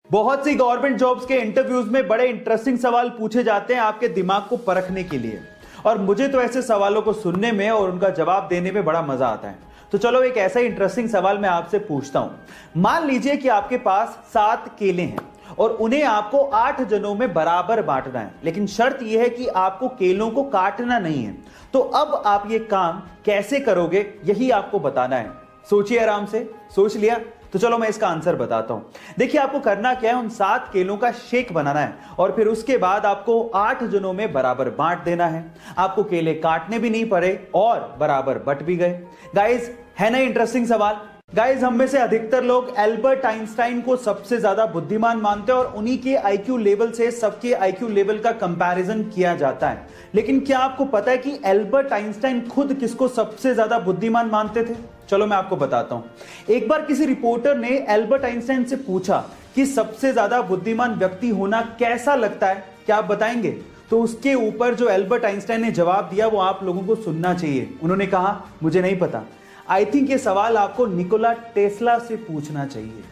बहुत सी government jobs के interviews में बड़े इंटरेस्टिंग सवाल पूछे जाते हैं आपके दिमाग को परखने के लिए। और मुझे तो ऐसे सवालों को सुनने में और उनका जवाब देने में बड़ा मजा आता है। तो चलो एक ऐसा इंटरेस्टिंग सवाल मैं आपसे पूछता हूं। मान लीजिए कि आपके पास 7 केले हैं और उन्हें आपको 8 जनों में बराबर बांटना है, लेकिन शर्त यह है कि आपको केलों को काटना नहीं है। तो अब आप ये काम कैसे करोगे, यही आपको बताना है। सोचिए आराम से। सोच लिया? तो चलो मैं इसका आंसर बताता हूं। देखिए आपको करना क्या है, उन 7 केलों का शेक बनाना है और फिर उसके बाद आपको 8 जनों में बराबर बांट देना है। आपको केले काटने भी नहीं पड़े और बराबर बट भी गए। गाइस, है ना इंटरेस्टिंग सवाल? गाइस, हम में से अधिकतर लोग एल्बर्ट आइंस्टाइन को सबसे ज्यादा बुद्धिमान मानते हैं और उन्हीं के आईक्यू लेवल से सबके आईक्यू लेवल का कंपैरिजन किया जाता है। लेकिन क्या आपको पता है कि एल्बर्ट आइंस्टाइन खुद किसको सबसे ज्यादा बुद्धिमान मानते थे? चलो मैं आपको बताता हूं। एक बार किसी रिपोर्टर ने एल्बर्ट आइंस्टाइन से पूछा कि सबसे ज्यादा बुद्धिमान व्यक्ति होना कैसा लगता है, क्या आप बताएंगे? तो उसके ऊपर जो एल्बर्ट आइंस्टाइन ने जवाब दिया वो आप लोगों को सुनना चाहिए। उन्होंने कहा, मुझे नहीं पता, आई थिंक ये सवाल आपको निकोला टेस्ला से पूछना चाहिए।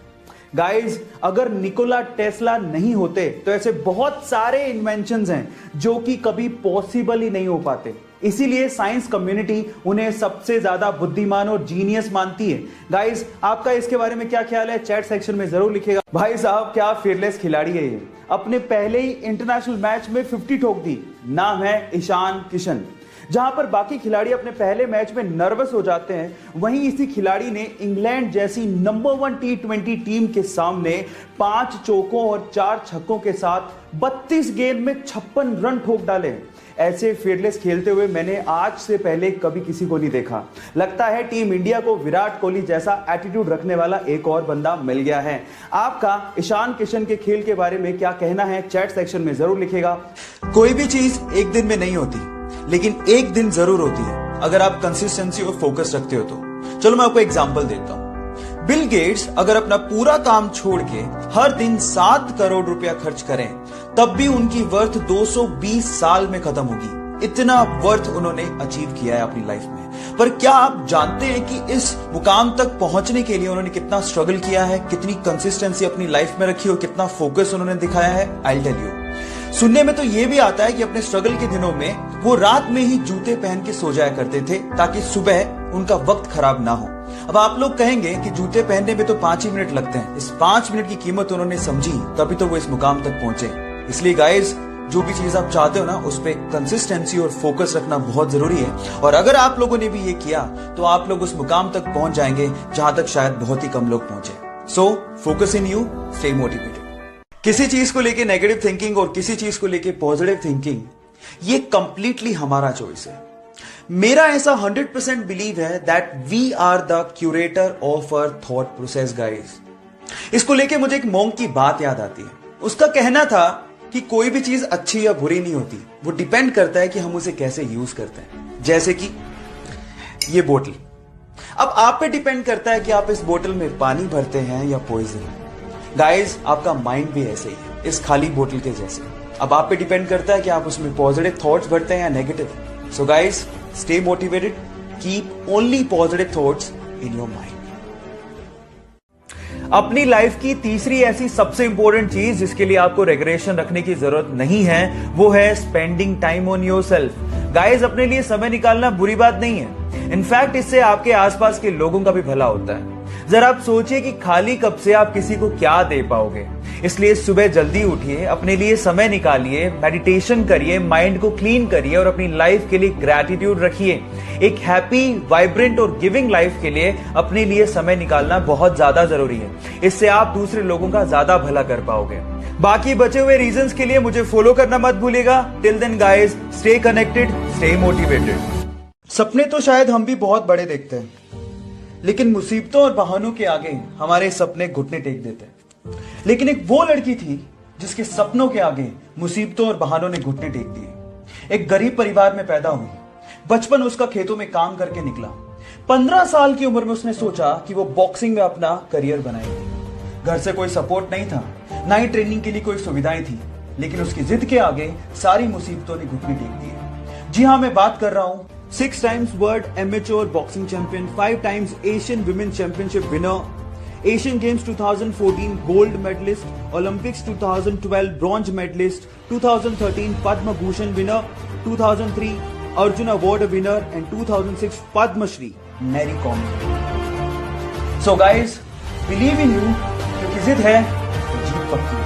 गाइज, अगर निकोला टेस्ला नहीं होते तो ऐसे बहुत सारे इन्वेंशंस हैं जो कि कभी पॉसिबल ही नहीं हो पाते। इसीलिए साइंस कम्युनिटी उन्हें सबसे ज्यादा बुद्धिमान और जीनियस मानती है। गाइज, आपका इसके बारे में क्या ख्याल है? चैट सेक्शन में जरूर लिखेगा। भाई साहब, क्या फीयरलेस खिलाड़ी है ये। अपने पहले ही इंटरनेशनल मैच में 50 ठोक दी। नाम है ईशान किशन। जहां पर बाकी खिलाड़ी अपने पहले मैच में नर्वस हो जाते हैं, वहीं इसी खिलाड़ी ने इंग्लैंड जैसी नंबर 1 T20 टीम के सामने 5 चौकों और 4 छक्कों के साथ 32 गेंद में 56 रन ठोक डाले। ऐसे फीयरलेस खेलते हुए मैंने आज से पहले कभी किसी को नहीं देखा। लगता है टीम इंडिया को विराट कोहली जैसा एटीट्यूड रखने वाला एक और बंदा मिल गया है। आपका ईशान किशन के खेल के बारे में क्या कहना है? चैट सेक्शन में जरूर लिखेगा। कोई भी चीज एक दिन में नहीं होती, लेकिन एक दिन जरूर होती है अगर आप कंसिस्टेंसी और फोकस रखते हो तो। चलो मैं आपको एग्जांपल देता हूं। बिल गेट्स अगर अपना पूरा काम छोड़ के हर दिन 7 करोड़ रुपया खर्च करें, तब भी उनकी वर्थ 220 साल में खत्म होगी। इतना वर्थ उन्होंने अचीव किया है अपनी लाइफ में। पर क्या आप जानते हैं कि इस मुकाम तक पहुंचने के लिए उन्होंने कितना स्ट्रगल किया है, कितनी कंसिस्टेंसी अपनी लाइफ में रखी और कितना फोकस उन्होंने दिखाया है? I will tell you. सुनने में तो यह भी आता है कि अपने स्ट्रगल के दिनों में वो रात में ही जूते पहन के सो जाया करते थे ताकि सुबह उनका वक्त खराब ना हो। अब आप लोग कहेंगे कि जूते पहनने में तो 5 ही मिनट लगते हैं। इस 5 मिनट की कीमत उन्होंने समझी, तभी तो वो इस मुकाम तक पहुंचे। इसलिए गाइस, जो भी चीज आप चाहते हो ना, उस पर कंसिस्टेंसी और फोकस रखना बहुत जरूरी है। और अगर आप लोगों ने भी ये किया तो आप लोग उस मुकाम तक पहुंच जाएंगे जहां तक शायद बहुत ही कम लोग पहुंचे। So focus in you, stay motivated. किसी चीज को लेके नेगेटिव थिंकिंग और किसी चीज को लेके पॉजिटिव थिंकिंग, ये कंप्लीटली हमारा चॉइस है। मेरा ऐसा 100% बिलीव है that we are the curator of our thought process guys. इसको लेके मुझे एक मॉन्क की बात याद आती है। उसका कहना था कि कोई भी चीज अच्छी या बुरी नहीं होती, वो डिपेंड करता है कि हम उसे कैसे यूज करते हैं। जैसे कि ये बोतल, अब आप पे डिपेंड करता है कि आप इस बोतल में पानी भरते हैं या पॉइजन। गाइस, आपका माइंड भी ऐसे ही है, इस खाली बोतल के जैसे। अब आप पे डिपेंड करता है कि आप उसमें पॉजिटिव थॉट्स भरते हैं या negative. So guys, stay motivated, keep only positive thoughts in your mind. अपनी लाइफ की तीसरी ऐसी सबसे इंपॉर्टेंट चीज जिसके लिए आपको रेगुलेशन रखने की जरूरत नहीं है, वो है spending time on yourself. Guys, अपने लिए समय निकालना बुरी बात नहीं है। इनफैक्ट इससे आपके आसपास के लोगों का भी भला होता है। जरा आप सोचिए कि खाली कप से आप किसी को क्या दे पाओगे। इसलिए सुबह जल्दी उठिए, अपने लिए समय निकालिए, मेडिटेशन करिए, माइंड को क्लीन करिए और अपनी लाइफ के लिए ग्रैटिट्यूड रखिए। एक हैप्पी, वाइब्रेंट और गिविंग लाइफ के लिए अपने लिए समय निकालना बहुत ज्यादा जरूरी है। इससे आप दूसरे लोगों का ज्यादा भला कर पाओगे। बाकी बचे हुए रीजंस के लिए मुझे फॉलो करना मत भूलिएगा। Till then guys, stay connected, stay motivated. सपने तो शायद हम भी बहुत बड़े देखते हैं, लेकिन मुसीबतों और बहानों के आगे हमारे सपने घुटने टेक देते हैं। लेकिन एक वो लड़की थी जिसके सपनों के आगे मुसीबतों और बहानों ने घुटने टेक दिए। एक गरीब परिवार में पैदा हुई। बचपन उसका खेतों में काम करके निकला। 15 साल की उम्र में उसने सोचा कि वो बॉक्सिंग में अपना करियर बनाएगी। घर से कोई सपोर्ट नहीं था, ना ही ट्रेनिंग के लिए कोई सुविधाएं थी, लेकिन उसकी जिद के आगे सारी मुसीबतों ने घुटने टेक दिए। जी हाँ, मैं बात कर रहा हूं 6 times world amateur boxing champion, 5 times Asian women championship winner, Asian Games 2014 gold medalist, Olympics 2012 bronze medalist, 2013 Padma Bhushan winner, 2003 Arjuna award winner and 2006 Padma Shri Mary Kom. So guys, believe in you, क्योंकि जिद है तो जीत पक्की।